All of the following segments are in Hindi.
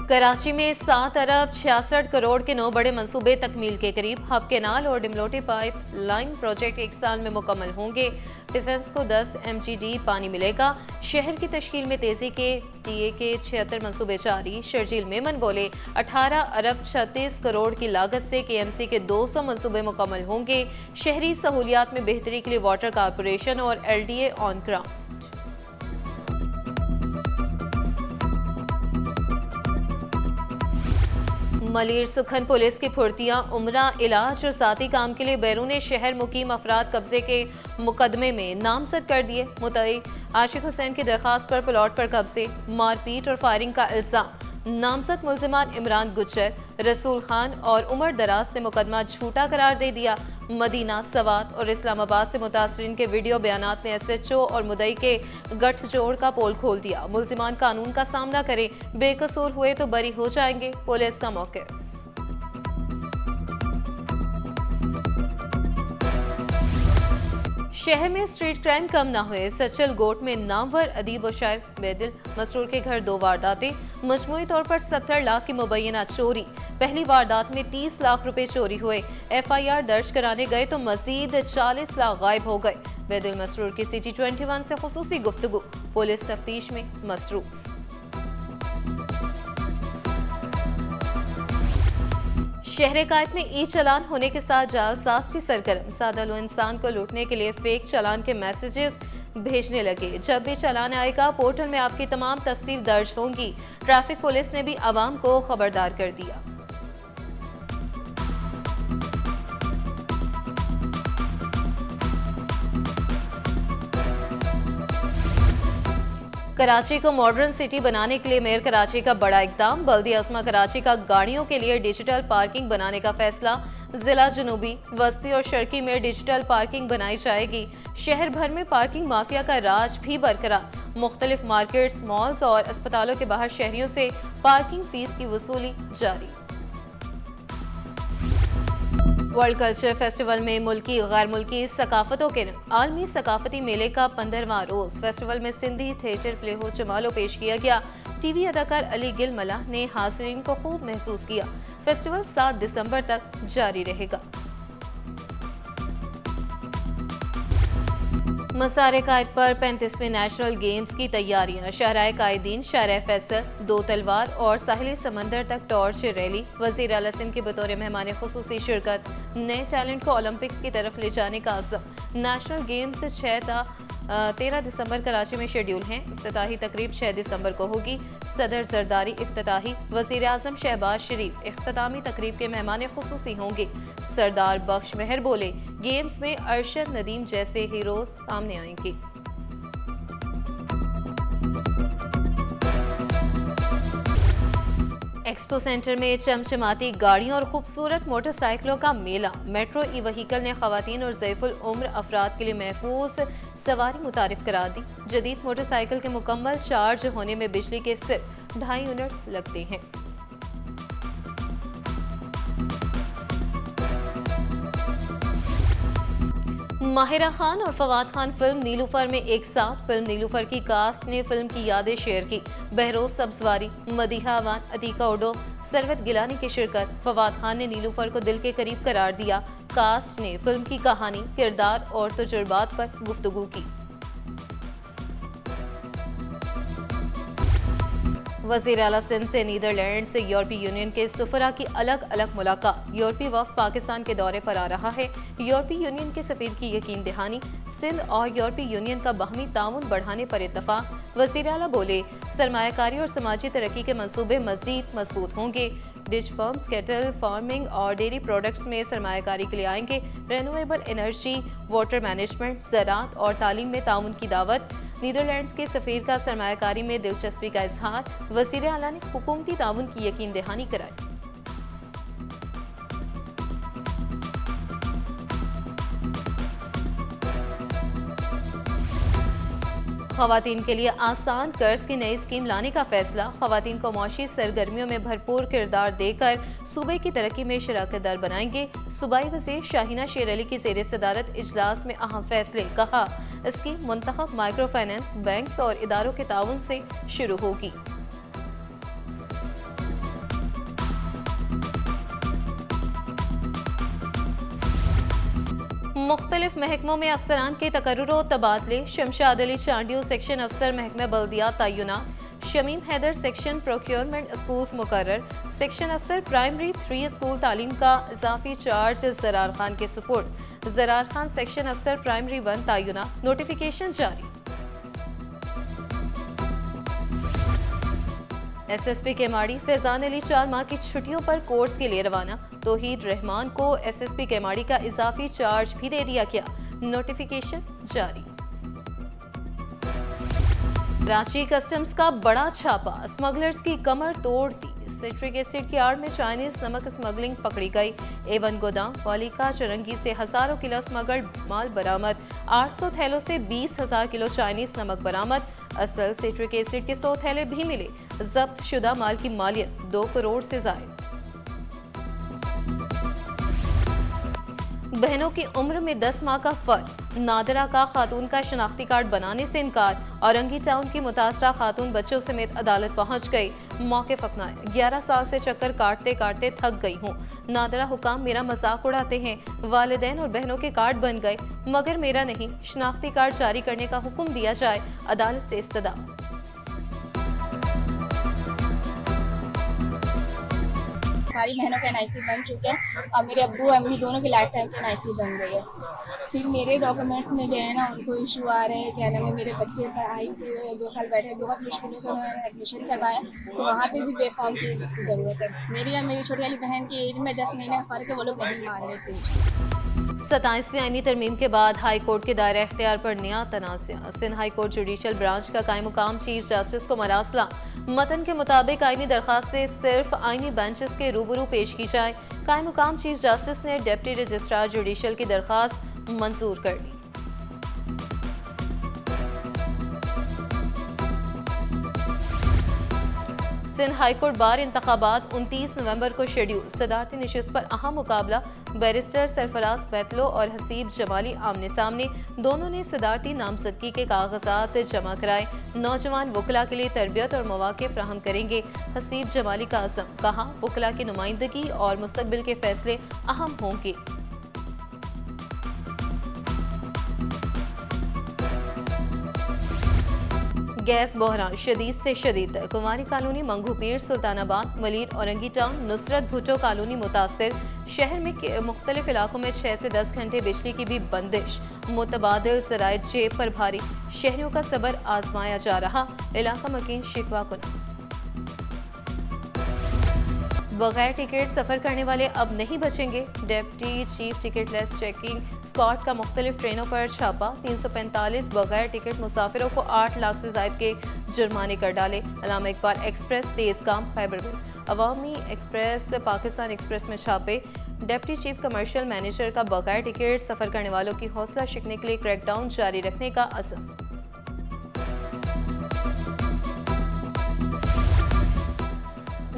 कराची में 7 अरब 66 करोड़ के 9 बड़े मंसूबे तकमील के करीब। हब केनाल और डिमलोटी पाइप लाइन प्रोजेक्ट 1 साल में मुकम्मल होंगे। डिफेंस को 10 MGD पानी मिलेगा। शहर की तश्कील में तेजी के टीए के 76 मंसूबे जारी। शर्जील मेमन बोले 18 अरब 36 करोड़ की लागत से KMC के 200 मंसूबे मुकम्मल होंगे। शहरी सहूलियात में बेहतरी के लिए वाटर कॉरपोरेशन और LDA ऑन ग्राउंड। मलिर सुखन पुलिस की फुर्तियां उम्रा इलाज और साथी काम के लिए बैरून शहर मुकीम अफराद कब्जे के मुकदमे में नामजद कर दिए। मुद्दई आशिक हुसैन की दरखास्त पर प्लॉट पर कब्जे, मारपीट और फायरिंग का इल्जाम। नामजद मुल्जिमान इमरान गुज्जर, रसूल खान और उमर दराज ने मुकदमा झूठा करार दे दिया। मदीना, सवात और इस्लामाबाद से मुतासरीन के वीडियो बयानात ने SHO और मुद्दई के गठजोड़ का पोल खोल दिया। मुल्जिमान कानून का सामना करें, बेकसूर हुए तो बरी हो जाएंगे, पुलिस का मौक़िफ़। शहर में स्ट्रीट क्राइम कम ना हुए। सचल गोट में नामवर अदीब और शायर बेदिल मसरूर के घर 2 वारदातें, मजमूई तौर पर 70 लाख की मुबैना चोरी। पहली वारदात में 30 लाख रुपए चोरी हुए। FIR दर्ज कराने गए तो मजीद 40 लाख गायब हो गए। बेदिल मसरूर की City 21 से खुसूसी गुफ्तगू, पुलिस तफ्तीश में मसरूफ। शहर कायद में ई-चालान होने के साथ जालसाज भी सरगर्म। सादा लो इंसान को लूटने के लिए फेक चालान के मैसेजेस भेजने लगे। जब भी चालान आएगा पोर्टल में आपकी तमाम तफसील दर्ज होंगी। ट्रैफिक पुलिस ने भी आवाम को खबरदार कर दिया। कराची को मॉडर्न सिटी बनाने के लिए मेयर कराची का बड़ा इकदाम। बल्दिया अज़्मा कराची का गाड़ियों के लिए डिजिटल पार्किंग बनाने का फैसला। जिला जनूबी, वस्ती और शर्की में डिजिटल पार्किंग बनाई जाएगी। शहर भर में पार्किंग माफिया का राज भी बरकरार। मुख्तलिफ मार्केट्स, मॉल्स और अस्पतालों के बाहर शहरियों से पार्किंग फीस की वसूली जारी। वर्ल्ड कल्चर फेस्टिवल में मुल्की गैर मुल्की सकाफतों के आलमी सकाफती मेले का 15वां रोज। फेस्टिवल में सिंधी थिएटर प्ले हो जमालो पेश किया गया। TV अदाकार अली गिल मलाह ने हाज़रीन को खूब महसूस किया। फेस्टिवल 7 दिसंबर तक जारी रहेगा। मसारे कायद पर 35वें नेशनल गेम्स की तैयारियां। शाहराए कायदीन, शाहराए फैसल, 2 तलवार और साहिली समंदर तक टॉर्च रैली। वज़ीर आला सिंध की बतौर मेहमान खुसूसी शिरकत। नए टैलेंट को ओलंपिक्स की तरफ ले जाने का अज़्म। नेशनल गेम्स 6 ta 13 दिसंबर कराची में शेड्यूल हैं। इफ्तिताही तकरीब 6 दिसंबर को होगी। सदर जरदारी इफ्तिताही, वज़ीर आज़म शहबाज शरीफ इख्तितामी तकरीब के मेहमान खुसूसी होंगे। सरदार बख्श मेहर बोले गेम्स में अरशद नदीम जैसे हीरोज सामने आएंगे। एक्सपो सेंटर में चमचमाती गाड़ियों और खूबसूरत मोटरसाइकिलों का मेला। मेट्रो ई व्हीकल ने खवातीन और ज़ैफ़ुल उम्र अफराद के लिए महफूज सवारी मुतारिफ करा दी। जदीद मोटरसाइकिल के मुकम्मल चार्ज होने में बिजली के सिर्फ 2.5 यूनिट्स लगते हैं। माहिरा खान और फवाद खान फिल्म नीलूफर में एक साथ। फिल्म नीलूफर की कास्ट ने फिल्म की यादें शेयर की। बहरोज सब्जवारी, मदीहा अवान, अतीका उडो, सरवत गिलानी की शिरकत। फवाद खान ने नीलूफर को दिल के करीब करार दिया। कास्ट ने फिल्म की कहानी, किरदार और तजुर्बात पर गुफ्तगू की। वज़ीर आला सिंध से नीदरलैंड से यूरोपीय यूनियन के सफरा की अलग अलग मुलाकात। यूरोपीय वफ़द पाकिस्तान के दौरे पर आ रहा है। यूरोपीय यूनियन के सफीर की यकीन दहानी। सिंध और यूरोपीय यूनियन का बाहमी ताउन बढ़ाने पर इत्तफाक। वज़ीर आला बोले सरमायाकारी और समाजी तरक्की के मंसूबे मज़ीद मजबूत होंगे। डिश फर्म्स कैटल फार्मिंग और डेयरी प्रोडक्ट्स में सरमायाकारी के लिए आएंगे। रेन्यूएबल एनर्जी, वाटर मैनेजमेंट, ज़राअत और तालीम में ताउन की दावत। नीदरलैंड्स के सफीर का सरमायाकारी में दिलचस्पी का इजहार। वज़ीर आला ने हुकूमती ताउन की यकीन दहानी कराई। खवातीन के लिए आसान कर्ज की नई स्कीम लाने का फैसला। खवातीन को मौशी सरगर्मियों में भरपूर किरदार देकर सूबे की तरक्की में शराकतदार बनाएंगे। सूबाई वज़ीर शाहीना शेर अली की ज़ेर सदारत इजलास में अहम फैसले। कहा स्कीम मुंतखब माइक्रो फाइनेंस बैंक्स और इदारों के ताउन से शुरू होगी। मुख्तलिफ महकमों में अफसरान के तकर्रुर तबादले। शमशाद अली चांडियो सेक्शन अफसर महकमा बल्दियात तय्युनात। Shamim Haider section procurement schools मुकर्रर। सेक्शन अफसर प्राइमरी 3 स्कूल तालीम का इजाफी चार्ज जरार खान के सुपुर्द। जरार खान सेक्शन अफसर प्राइमरी 1 तय्युनात। नोटिफिकेशन जारी। एसएसपी केमाड़ी फैजान अली 4 माह की छुट्टियों पर कोर्स के लिए रवाना। तौहीद रहमान को एसएसपी केमाड़ी का इजाफी चार्ज भी दे दिया गया। नोटिफिकेशन जारी। कराची कस्टम्स का बड़ा छापा, स्मगलर्स की कमर तोड़ दी। सिट्रिक एसिड की आड़ में चाइनीज नमक स्मगलिंग पकड़ी गई। एवन गोदाम वालिका चरंगी से हजारों किलो स्मगल्ड माल बरामद। 800 थैलों से 20,000 किलो चाइनीज नमक बरामद। असल सिट्रिक एसिड के 100 थैले भी मिले। जब्त शुदा माल की मालियत 2 करोड़ से जायद। बहनों की उम्र में 10 माह का फर्क। नादरा का खातून का शनाख्ती कार्ड बनाने से इनकार। औरंगी टाउन की मुतासरा खातून बच्चों समेत अदालत पहुंच गई। मौक़िफ़ अपनाया। 11 साल से चक्कर काटते काटते थक गई हूँ। नादरा हुकाम मेरा मजाक उड़ाते हैं। वालिदैन और बहनों के कार्ड बन गए मगर मेरा नहीं। शनाख्ती कार्ड जारी करने का हुक्म दिया जाए। अदालत से इस्तदा। सारी बहनों का एनआईसी बन चुके हैं और मेरे अब्बू अम्मी दोनों की लाइफ टाइम की एनआईसी बन गई है। सिर्फ मेरे डॉक्यूमेंट्स में जो है ना उनको इशू आ रहे हैं। क्या नाम है, मेरे बच्चे पढ़ाई से 2 साल बैठे, बहुत मुश्किलों से उन्होंने एडमिशन करवाया तो वहाँ पे भी बेफॉर्म की ज़रूरत है। मेरी और मेरी छोटी वाली बहन की एज में 10 महीने का फ़र्क है, वो लोग नहीं मान रहे इस एज में। 27वीं आईनी तरमीम के बाद हाई कोर्ट के दायरा इख्तियार पर नया तनाज़ा। Sindh high court judicial branch का कायम मुकाम चीफ जस्टिस को मरासला। मतन के मुताबिक आईनी दरखास्त से सिर्फ आईनी बेंचेस के रूबरू पेश की जाए। कायम मुकाम चीफ जस्टिस ने डिप्टी रजिस्ट्रार जुडिशल की दरखास्त मंजूर कर ली। सिंध हाईकोर्ट बार इंतखाबात 29 नवंबर को शेड्यूल। सदारती नशिस्त पर अहम मुकाबला। बैरिस्टर सरफराज बैतलो और हसीब जमाली आमने सामने। दोनों ने सदारती नामजदगी के कागजात जमा कराए। नौजवान वकला के लिए तरबियत और मौके फराहम करेंगे। हसीब जमाली का अज़म, कहा वकला की नुमाइंदगी और मुस्तकबिल के फैसले अहम होंगे। गैस बहरान शदीद से शदीद। कुंवारी कॉलोनी, मंगू पीर, सुल्तानाबाद, मलिर, औरंगी टाउन, नुसरत भुट्टो कॉलोनी मुतासिर। शहर में मुख्तलिफ इलाकों में 6 से 10 घंटे बिजली की भी बंदिश। मुतबादिल ज़राए जेब पर भारी। शहरियों का सब्र आजमाया जा रहा। इलाका मकीन शिकवा कुन। बगैर टिकट सफर करने वाले अब नहीं बचेंगे। Deputy chief ticket less checking squad का मुख्तलिफ ट्रेनों पर छापा। 345 बगैर टिकट मुसाफिरों को 8 लाख से जायद के जुर्माने कर डाले। अल्लामा इकबाल एक्सप्रेस, तेजगाम, खैबरगढ़। अवामी एक्सप्रेस, पाकिस्तान एक्सप्रेस में छापे। डिप्टी चीफ कमर्शियल मैनेजर का बगैर टिकट सफर करने वालों की हौसला शिकने के लिए क्रैकडाउन जारी रखने का अज़म।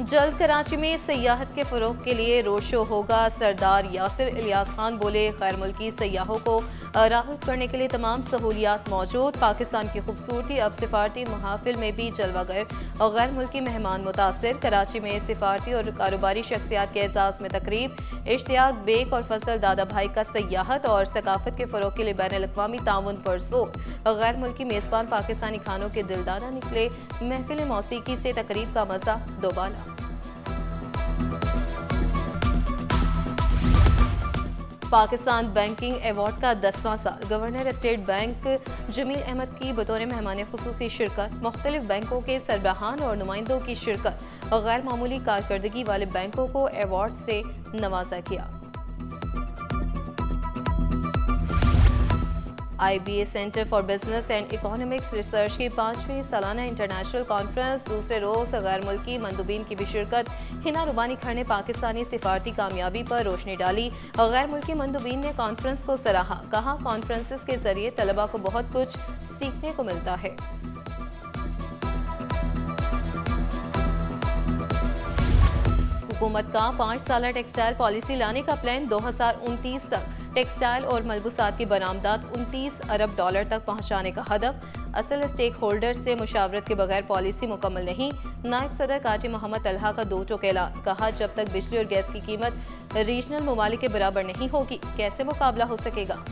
जल्द कराची में सयाहत के फ़रोग़ के लिए रोड शो होगा। सरदार यासिर इलियास खान बोले गैर मुल्की सयाहों को राग़िब करने के लिए तमाम सहूलियात मौजूद। पाकिस्तान की खूबसूरती अब सिफारती महाफिल में भी जलवागर और गैर मुल्की मेहमान मुतासिर। कराची में सिफारती और कारोबारी शख्सियात के एजाज़ में तकरीब। इश्तियाक बेग और फजल दादा भाई का सयाहत और सकाफत के फ़रोग़ के लिए बैनुल-अक़वामी ताउन पर जोर। गैर मुल्की मेज़बान पाकिस्तानी खानों के दिलदारा निकले। महफिल मौसीकी से तकरीब का मज़ा दोबाला। पाकिस्तान बैंकिंग अवार्ड का 10वां साल। Governor state bank Jamil Ahmed की बतौर मेहमान खुसूसी शिरकत। मुख्तलिफ बैंकों के सरबराहान और नुमाइंदों की शिरकत। गैर मामूली कारकर्दगी वाले बैंकों को अवार्ड से नवाजा किया। IBA centre for business and economics research की 5वीं सालाना इंटरनेशनल कॉन्फ्रेंस दूसरे रोज गैर मुल्की मंदुबीन की भी शिरकत। हिना रुबानी खर ने पाकिस्तानी सिफारती कामयाबी पर रोशनी डाली। गैर मुल्की मंदुबीन ने कॉन्फ्रेंस को सराहा। कहा कॉन्फ्रेंसेस के जरिए तलबा को बहुत कुछ सीखने को मिलता है। हुकूमत का 5 साला टेक्सटाइल पॉलिसी लाने का प्लान 2029 तक। टेक्सटाइल और मलबूसात की बरामदात 29 अरब डॉलर तक पहुंचाने का हदफ। असल स्टेक होल्डर से मुशावरत के बगैर पॉलिसी मुकम्मल नहीं। नायब सदर काजी मोहम्मद तलहा का 2 टोक ऐलान। कहा जब तक बिजली और गैस की कीमत रीजनल ममालिक के बराबर नहीं होगी कैसे मुकाबला हो सकेगा।